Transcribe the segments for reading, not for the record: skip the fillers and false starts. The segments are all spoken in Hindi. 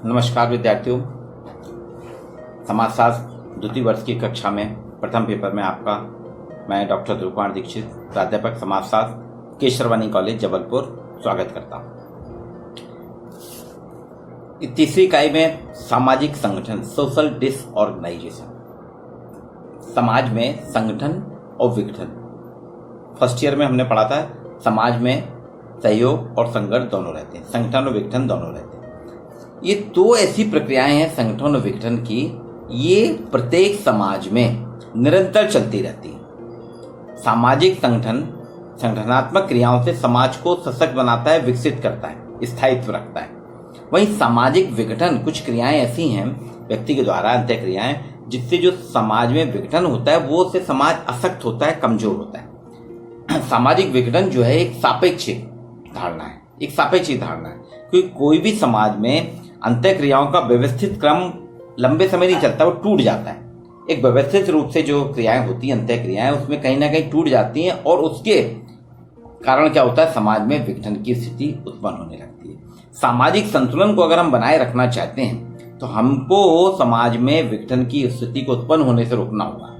नमस्कार विद्यार्थियों, समाजशास्त्र द्वितीय वर्ष की कक्षा में प्रथम पेपर में आपका मैं डॉक्टर ध्रुव कुमार दीक्षित, प्राध्यापक समाजशास्त्र, केशरवानी कॉलेज जबलपुर, स्वागत करता हूँ। तीसरी इकाई में सामाजिक संगठन, सोशल डिसऑर्गेनाइजेशन, समाज में संगठन और विघटन। फर्स्ट ईयर में हमने पढ़ा था समाज में सहयोग और संघर्ष दोनों रहते हैं, संगठन और विघटन दोनों रहते हैं। ये दो ऐसी प्रक्रियाएं हैं संगठन और विघटन की, ये प्रत्येक समाज में निरंतर चलती रहती है। सामाजिक संगठन संगठनात्मक क्रियाओं से समाज को सशक्त बनाता है, विकसित करता है, स्थायित्व रखता है। वहीं सामाजिक विघटन कुछ क्रियाएं ऐसी हैं व्यक्ति के द्वारा अंतः क्रियाएं, जिससे जो समाज में विघटन होता है वो उससे समाज अशक्त होता है, कमजोर होता है। सामाजिक विघटन जो है एक सापेक्ष धारणा है, एक सापेक्ष धारणा है, क्योंकि कोई भी समाज में अंतः क्रियाओं का व्यवस्थित क्रम लंबे समय नहीं चलता, वो टूट जाता है। एक व्यवस्थित रूप से जो क्रियाएं होती हैं, अंतः क्रियाएं, उसमें कहीं ना कहीं टूट जाती हैं और उसके कारण क्या होता है, समाज में विघटन की स्थिति उत्पन्न होने लगती है। सामाजिक संतुलन को अगर हम बनाए रखना चाहते हैं तो हमको समाज में विघटन की स्थिति को उत्पन्न होने से रोकना होगा।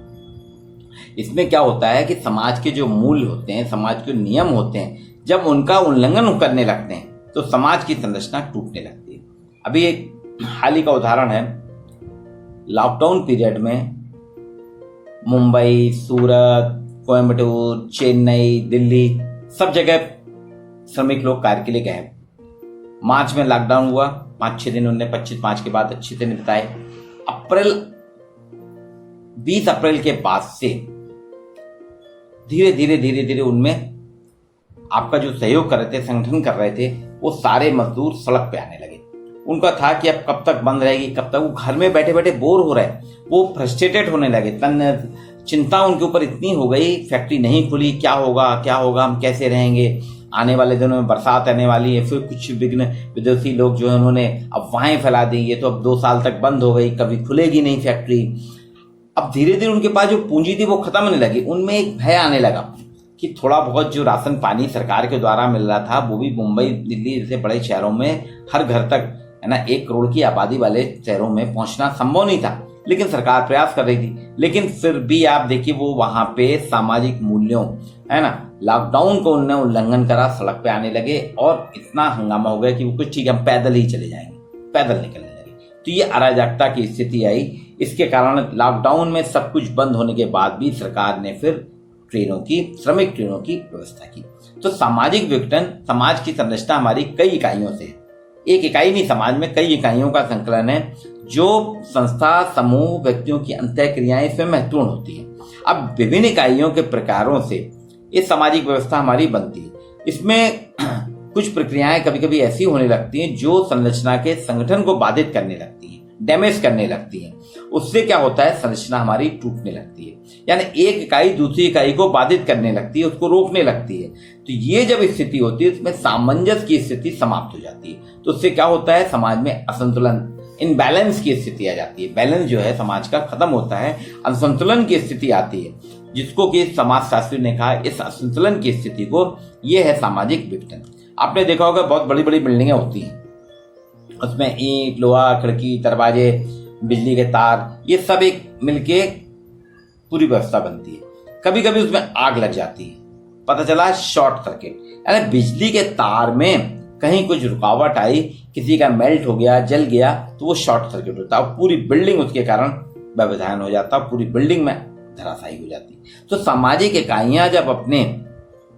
इसमें क्या होता है कि समाज के जो मूल्य होते हैं, समाज के नियम होते हैं, जब उनका उल्लंघन करने लगते हैं तो समाज की संरचना टूटने लगती है। अभी एक हाल ही का उदाहरण है, लॉकडाउन पीरियड में मुंबई, सूरत, कोयम्बटूर, चेन्नई, दिल्ली, सब जगह श्रमिक लोग कार्य के लिए गए। मार्च में लॉकडाउन हुआ, 5-6 दिन उन्होंने 25 के बाद अच्छे से निपटाए। 20 अप्रैल के बाद से धीरे धीरे उनमें आपका जो सहयोग कर रहे थे, संगठन कर रहे थे, वो सारे मजदूर सड़क पे आने लगे। उनका था कि अब कब तक बंद रहेगी, कब तक, वो घर में बैठे बैठे बोर हो रहे, वो फ्रस्ट्रेटेड होने लगे। चिंता उनके ऊपर इतनी हो गई, फैक्ट्री नहीं खुली, क्या होगा, हम कैसे रहेंगे, आने वाले दिनों में बरसात आने वाली है। फिर कुछ विदेशी लोग जो है उन्होंने अफवाहें फैला दी, ये तो अब 2 साल तक बंद हो गई, कभी खुलेगी नहीं फैक्ट्री। अब धीरे धीरे उनके पास जो पूंजी थी वो खत्म होने लगी। उनमें एक भय आने लगा कि थोड़ा बहुत जो राशन पानी सरकार के द्वारा मिल रहा था, वो भी मुंबई, दिल्ली जैसे बड़े शहरों में हर घर तक, है ना, 1 करोड़ की आबादी वाले शहरों में पहुंचना संभव नहीं था, लेकिन सरकार प्रयास कर रही थी। लेकिन फिर भी आप देखिए, वो वहां पे सामाजिक मूल्यों, है ना, लॉकडाउन को उन्होंने उल्लंघन करा, सड़क पे आने लगे और इतना हंगामा हो गया कि वो कुछ ठीक है, हम पैदल ही चले जाएंगे, पैदल निकलने लगे। तो ये अराजकता की स्थिति आई। इसके कारण लॉकडाउन में सब कुछ बंद होने के बाद भी सरकार ने फिर श्रमिक ट्रेनों की व्यवस्था की। तो सामाजिक विघटन, समाज की संरचना हमारी कई इकाइयों से, एक इकाई नहीं, समाज में कई इकाइयों का संकलन है, जो संस्था, समूह, व्यक्तियों की अंतः क्रियाएं इसमें महत्वपूर्ण होती है। अब विभिन्न इकाइयों के प्रकारों से ये सामाजिक व्यवस्था हमारी बनती है। इसमें कुछ प्रक्रियाएं कभी कभी ऐसी होने लगती हैं जो संरचना के संगठन को बाधित करने लगती है, डैमेज करने लगती है। उससे क्या होता है, संरचना हमारी टूटने लगती है, यानी एक इकाई दूसरी इकाई को बाधित करने लगती है, उसको रोकने लगती है। तो ये जब स्थिति होती है, इसमें सामंजस्य की स्थिति समाप्त हो जाती है। तो उससे क्या होता है, समाज में असंतुलन, इनबैलेंस की स्थिति आ जाती है। बैलेंस जो है समाज का खत्म होता है, असंतुलन की स्थिति आती है, जिसको कि समाजशास्त्री ने कहा, इस असंतुलन की स्थिति को, ये है सामाजिक विघटन। आपने देखा होगा बहुत बड़ी बड़ी बिल्डिंगें होती हैं, उसमें ईंट, लोहा, खिड़की, दरवाजे, बिजली के तार, ये सब एक मिलके पूरी व्यवस्था बनती है। कभी कभी उसमें आग लग जाती है, पता चला शॉर्ट सर्किट, यानी बिजली के तार में कहीं कुछ रुकावट आई, किसी का मेल्ट हो गया, जल गया, तो वो शॉर्ट सर्किट होता है, पूरी बिल्डिंग उसके कारण व्यवधान हो जाता, पूरी बिल्डिंग में धराशायी हो जाती। तो सामाजिक इकाइयां जब अपने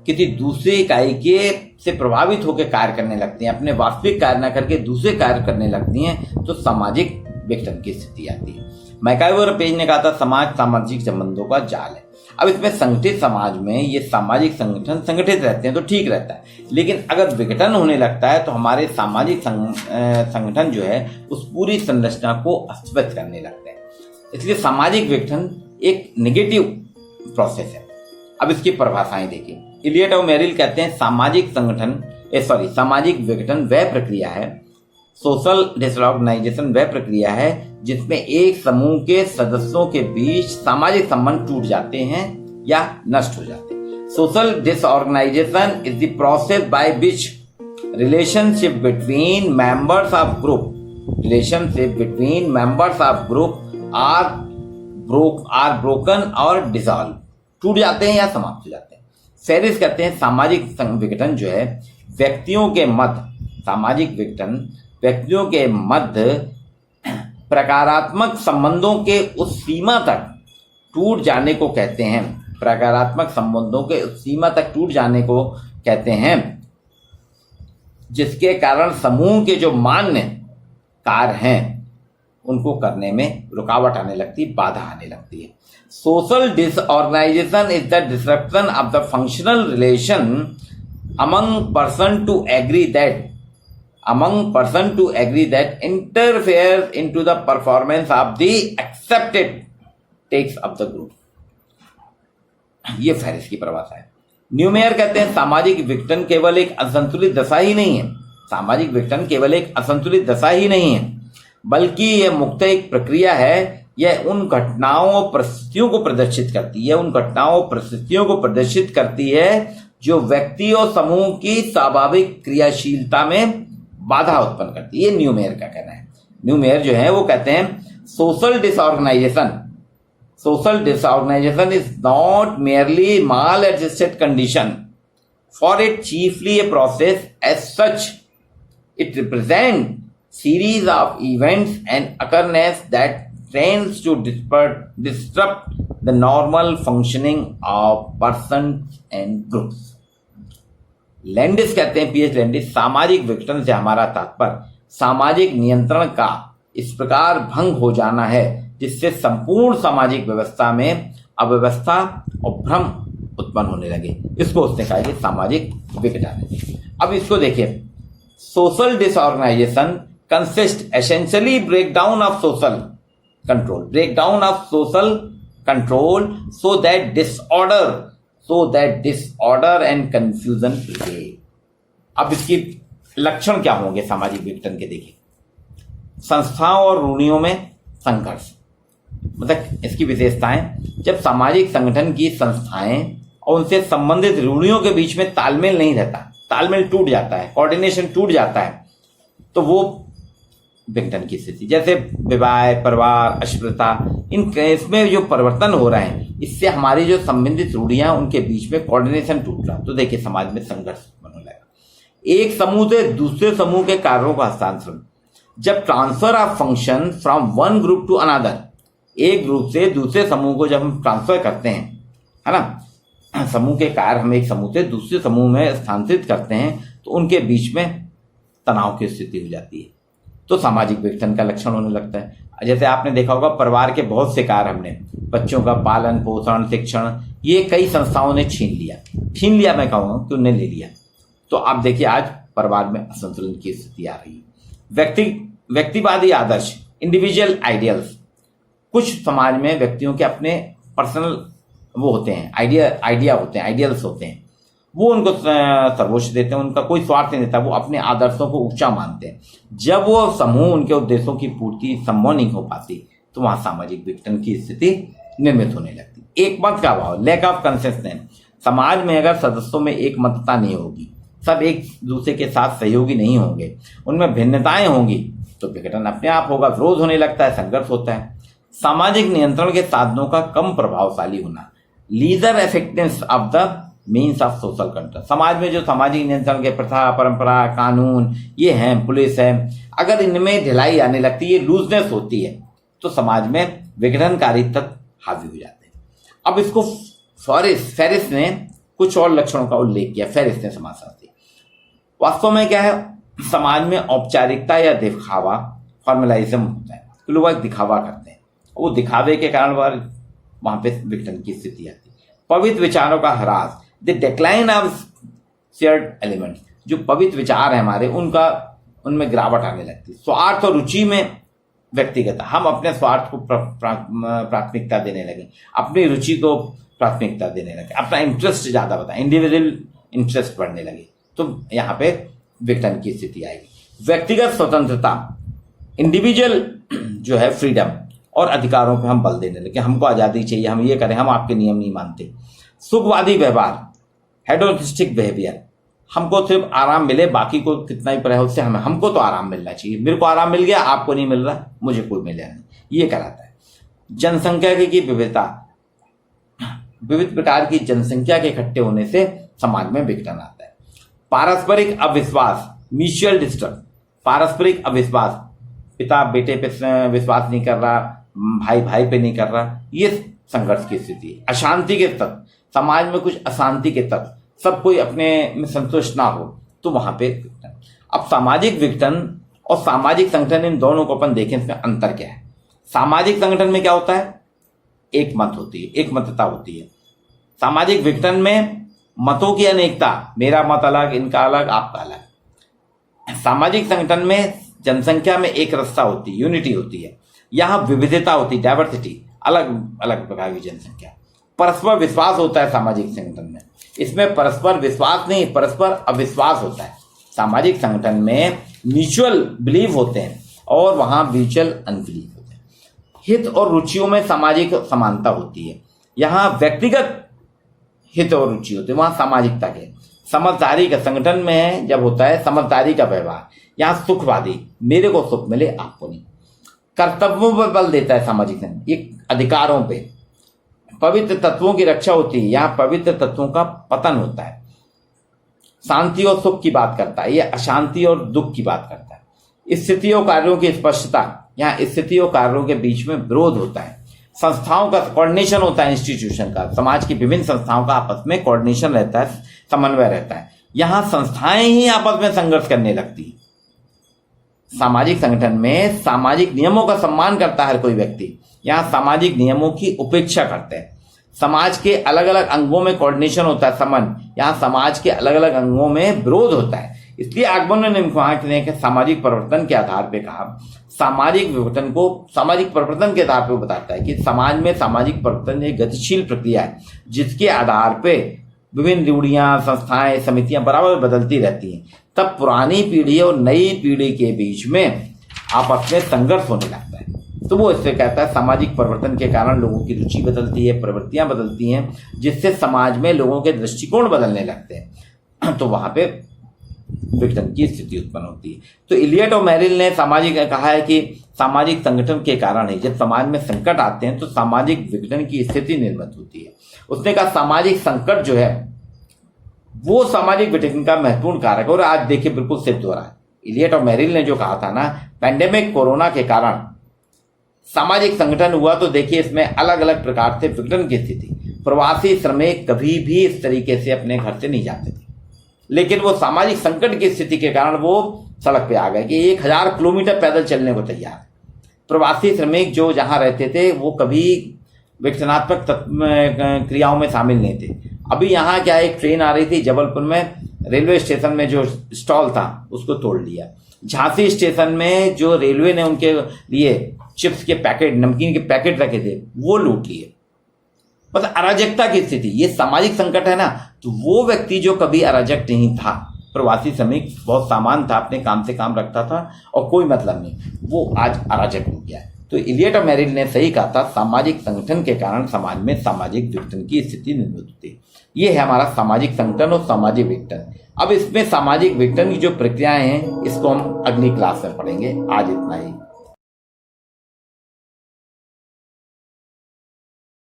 किसी दूसरे इकाई के से प्रभावित होकर कार्य करने लगती हैं, अपने वास्तविक कार्य न करके दूसरे कार्य करने लगती हैं, तो सामाजिक विघटन की स्थिति आती है। मैकाइवर और पेज ने कहा था, समाज सामाजिक संबंधों का जाल है। अब इसमें संगठित समाज में ये सामाजिक संगठन संगठित रहते हैं तो ठीक रहता है, लेकिन अगर विघटन होने लगता है तो हमारे सामाजिक संगठन जो है उस पूरी संरचना को अस्त व्यस्त करने लगते हैं। इसलिए सामाजिक विघटन एक नेगेटिव प्रोसेस है। अब इसकी परिभाषाएं देखिए, इलियट और मेरिल कहते हैं, सामाजिक विघटन वह प्रक्रिया है, सोशल डिसऑर्गेनाइजेशन वह प्रक्रिया है जिसमें एक समूह के सदस्यों के बीच सामाजिक संबंध टूट जाते हैं या नष्ट हो जाते हैं। Social disorganization is the process by which relationship between members of group relationship between members of group are broken और dissolve, टूट जाते हैं या समाप्त हो जाते हैं। फेरिस कहते हैं सामाजिक विघटन जो है व्यक्तियों के मध्य प्रकारात्मक संबंधों के उस सीमा तक टूट जाने को कहते हैं। प्रकारात्मक संबंधों के उस सीमा तक टूट जाने को कहते हैं जिसके कारण समूह के जो मान्य कार्य हैं उनको करने में रुकावट आने लगती, बाधा आने लगती है। Social disorganization is the disruption of the functional relation among person to agree that interferes into the performance of the accepted takes of the group। ये फेरिस की परिभाषा है। न्यूमेयर कहते हैं सामाजिक विघटन केवल एक असंतुलित दशा ही नहीं है, सामाजिक विघटन केवल एक असंतुलित दशा ही नहीं है, बल्कि यह मुक्त एक प्रक्रिया है। यह उन घटनाओं और परिस्थितियों को प्रदर्शित करती है जो व्यक्ति और समूह की स्वाभाविक क्रियाशीलता में बाधा उत्पन्न करती है। ये न्यूमेयर का कहना है। न्यूमेयर जो है वो कहते हैं social disorganization is not merely maladjusted condition for it chiefly a process as such it represent series of events and occurrences that tends to disrupt the normal functioning of persons and groups। Landis कहते हैं, पीएच लैंडिस, सामाजिक विघटन से हमारा तात्पर्य सामाजिक नियंत्रण का इस प्रकार भंग हो जाना है जिससे संपूर्ण सामाजिक व्यवस्था में अव्यवस्था और भ्रम उत्पन्न होने लगे। इसको उसने कहा कि सामाजिक विघटन है। अब इसको देखिए, social disorganisation consist essentially breakdown of social control so that disorder and confusion prevail। अब इसकी लक्षण क्या होंगे सामाजिक विघटन के? देखिए, संस्थाओं और रूढ़ियों में संघर्ष, मतलब इसकी विशेषताएं, जब सामाजिक संगठन की संस्थाएं और उनसे संबंधित रूढ़ियों के बीच में तालमेल नहीं रहता, तालमेल टूट जाता है, कोऑर्डिनेशन टूट जाता है, तो वो विघटन की स्थिति, जैसे विवाह, परिवार, अस्पृश्यता, इसमें जो परिवर्तन हो रहे हैं इससे हमारी जो संबंधित रूढ़ियां उनके बीच में कोऑर्डिनेशन टूट रहा है, तो देखिए समाज में संघर्ष बनने लगेगा। एक समूह से दूसरे समूह के कार्यों का हस्तांतरण, जब transfer of function from one group to another, एक ग्रुप से दूसरे समूह को जब हम ट्रांसफर करते हैं, है ना, समूह के कार्य हम एक समूह से दूसरे समूह में स्थानांतरित करते हैं, तो उनके बीच में तनाव की स्थिति हो जाती है, तो सामाजिक विघटन का लक्षण होने लगता है। जैसे आपने देखा होगा परिवार के बहुत से कार्य हमने, बच्चों का पालन पोषण, शिक्षण, ये कई संस्थाओं ने छीन लिया, मैं कहूँगा कि उन्हें ले लिया। तो आप देखिए आज परिवार में असंतुलन की स्थिति आ रही है। व्यक्तिवादी आदर्श, इंडिविजुअल आइडियल्स, कुछ समाज में व्यक्तियों के अपने पर्सनल वो होते हैं, आइडिया होते हैं, आइडियल्स होते हैं, वो उनको सर्वोच्च देते हैं, उनका कोई स्वार्थ नहीं देता, वो अपने आदर्शों को ऊंचा मानते हैं। जब वो समूह उनके उद्देश्यों की पूर्ति संभव नहीं हो पाती तो वहां सामाजिक विघटन की स्थिति निर्मित होने लगती। एक मत का अभाव, लैक ऑफ कंसेंसस, समाज में अगर सदस्यों में एक मतता नहीं होगी, सब एक दूसरे के साथ सहयोगी नहीं होंगे, उनमें भिन्नताएं होंगी, तो विघटन अपने आप होगा, विरोध होने लगता है, संघर्ष होता है। सामाजिक नियंत्रण के साधनों का कम प्रभावशाली होना, lesser effectiveness of the means of social control, समाज में जो सामाजिक नियंत्रण के प्रथा, परंपरा, कानून ये हैं, पुलिस है, अगर इनमें ढिलाई आने लगती है, लूजनेस होती है, तो समाज में विघटनकारी तत्व हावी हो जाते हैं। अब इसको फेरिस ने कुछ और लक्षणों का उल्लेख किया। फेरिस ने समाजशास्त्री, वास्तव में क्या है, समाज में औपचारिकता या दिखावा, फॉर्मलाइज्म होता है, लोग दिखावा करते हैं, वो दिखावे के कारण वहां पे विघटन की स्थिति आती है। पवित्र विचारों का ह्रास, the decline of shared elements, जो पवित्र विचार है हमारे, उनमें गिरावट आने लगती है। स्वार्थ और रुचि में व्यक्तिगत, हम अपने स्वार्थ को प्राथमिकता देने लगे, अपनी रुचि को प्राथमिकता देने लगे, अपना इंटरेस्ट ज्यादा बताएं, इंडिविजुअल इंटरेस्ट बढ़ने लगे, तो यहाँ पे विघटन की स्थिति आएगी। व्यक्तिगत स्वतंत्रता, इंडिविजुअल जो है फ्रीडम और अधिकारों पे हम बल देने लगे, हमको आजादी चाहिए, हम ये करें, हम आपके नियम नहीं मानते। सुखवादी व्यवहार, हेडोनिस्टिक बिहेवियर, हमको सिर्फ आराम मिले, बाकी को कितना ही पड़ा है उससे हमको तो आराम मिलना चाहिए। मेरे को आराम मिल गया, आपको नहीं मिल रहा, मुझे कोई मिला नहीं, ये कराता है। जनसंख्या की विविधता, विविध प्रकार की जनसंख्या के इकट्ठे होने से समाज में विघटन आता है। पारस्परिक अविश्वास, म्यूचुअल डिस्ट्रस्ट, पारस्परिक अविश्वास, पिता बेटे पे विश्वास नहीं कर रहा, भाई भाई पे नहीं कर रहा, ये संघर्ष की स्थिति है। अशांति के तत्व, समाज में कुछ अशांति के तत्व, सब कोई अपने में संतुष्ट ना हो, तो वहां पे विघटन। अब सामाजिक विघटन और सामाजिक संगठन, इन दोनों को अपन देखें, इसमें अंतर क्या है। सामाजिक संगठन में क्या होता है, एक मत होती है, एक मतता होती है। सामाजिक विघटन में मतों की अनेकता, मेरा मत अलग, इनका अलग, आपका अलग। सामाजिक संगठन में जनसंख्या में एक रस्ता होती है, यूनिटी होती है। यहाँ विविधता होती है, डाइवर्सिटी, अलग अलग प्रकार की जनसंख्या। परस्पर विश्वास होता है सामाजिक संगठन में, इसमें परस्पर विश्वास नहीं, परस्पर अविश्वास होता है। सामाजिक संगठन में म्यूचुअल बिलीव होते हैं और वहां म्यूचुअल अनबिलीव होते हैं। हित और रुचियों में सामाजिक समानता होती है, यहाँ व्यक्तिगत हित और रुचि होती है, वहां सामाजिकता के। समझदारी का संगठन में जब होता है समझदारी का व्यवहार, यहाँ सुखवादी, मेरे को सुख मिले आपको नहीं। कर्तव्यों पर बल देता है सामाजिक संगठन, एक अधिकारों पे। पवित्र तत्वों की रक्षा होती है, यहाँ पवित्र तत्वों का पतन होता है। शांति और सुख की बात करता है, यह अशांति और दुख की बात करता है। स्थिति और कार्यों की स्पष्टता, यहाँ स्थिति और कार्यों के बीच में विरोध होता है। संस्थाओं का कोऑर्डिनेशन होता है, इंस्टीट्यूशन का, समाज की विभिन्न संस्थाओं का आपस में कोऑर्डिनेशन रहता है, समन्वय रहता है। यहाँ संस्थाएं ही आपस में संघर्ष करने लगती है। सामाजिक संगठन में सामाजिक नियमों का सम्मान करता है हर कोई व्यक्ति, यहाँ सामाजिक नियमों की उपेक्षा करते हैं। समाज के अलग अलग अंगों में कोऑर्डिनेशन होता है, समन, यहाँ समाज के अलग अलग अंगों में विरोध होता है। इसलिए अकबर ने वहां सामाजिक परिवर्तन के आधार पर कहा, सामाजिक विघटन को सामाजिक परिवर्तन के आधार पर बताता है कि समाज में सामाजिक परिवर्तन एक गतिशील प्रक्रिया है, जिसके आधार पर विभिन्न रूढ़ियां, संस्थाएं, समितियां बराबर बदलती रहती हैं। तब पुरानी पीढ़ी और नई पीढ़ी के बीच में आपस में संघर्ष होने लगता है। तो वो इससे कहता है सामाजिक परिवर्तन के कारण लोगों की रुचि बदलती है, प्रवृत्तियां बदलती हैं, जिससे समाज में लोगों के दृष्टिकोण बदलने लगते हैं, तो वहां पे विघटन की स्थिति उत्पन्न होती है। तो इलियट और मेरिल ने सामाजिक कहा है कि सामाजिक संगठन के कारण है, जब समाज में संकट आते हैं तो सामाजिक विघटन की स्थिति निर्मित होती है। उसने कहा सामाजिक संकट जो है वो सामाजिक विघटन का महत्वपूर्ण कारक है, और आज देखिए बिल्कुल सिद्ध हो रहा है। इलियट और मेरिल ने जो कहा था ना, पैंडेमिक कोरोना के कारण सामाजिक संगठन हुआ, तो देखिए इसमें अलग अलग प्रकार से विघटन की स्थिति। प्रवासी श्रमिक कभी भी इस तरीके से अपने घर से नहीं जाते थे, लेकिन वो सामाजिक संकट की स्थिति के कारण वो सड़क पे आ गए कि 1000 किलोमीटर पैदल चलने को तैयार। प्रवासी श्रमिक जो जहां रहते थे वो कभी विघटनात्मक क्रियाओं में शामिल नहीं थे। अभी यहाँ क्या, एक ट्रेन आ रही थी जबलपुर में, रेलवे स्टेशन में जो स्टॉल था उसको तोड़ लिया। झांसी स्टेशन में जो रेलवे ने उनके लिए चिप्स के पैकेट, नमकीन के पैकेट रखे थे, वो लूट लिए। मतलब अराजकता की स्थिति, ये सामाजिक संकट है ना। तो वो व्यक्ति जो कभी अराजक नहीं था, प्रवासी श्रमिक बहुत सामान था, अपने काम से काम रखता था और कोई मतलब नहीं, वो आज अराजक हो गया है। तो इलियट और मेरिल ने सही कहा था, सामाजिक संगठन के कारण समाज में सामाजिक विघटन की स्थिति निर्मित होती है। ये है हमारा सामाजिक संगठन और सामाजिक विघटन। अब इसमें सामाजिक विघटन की जो प्रक्रियाएं हैं, इसको हम अगली क्लास में पढ़ेंगे। आज इतना ही।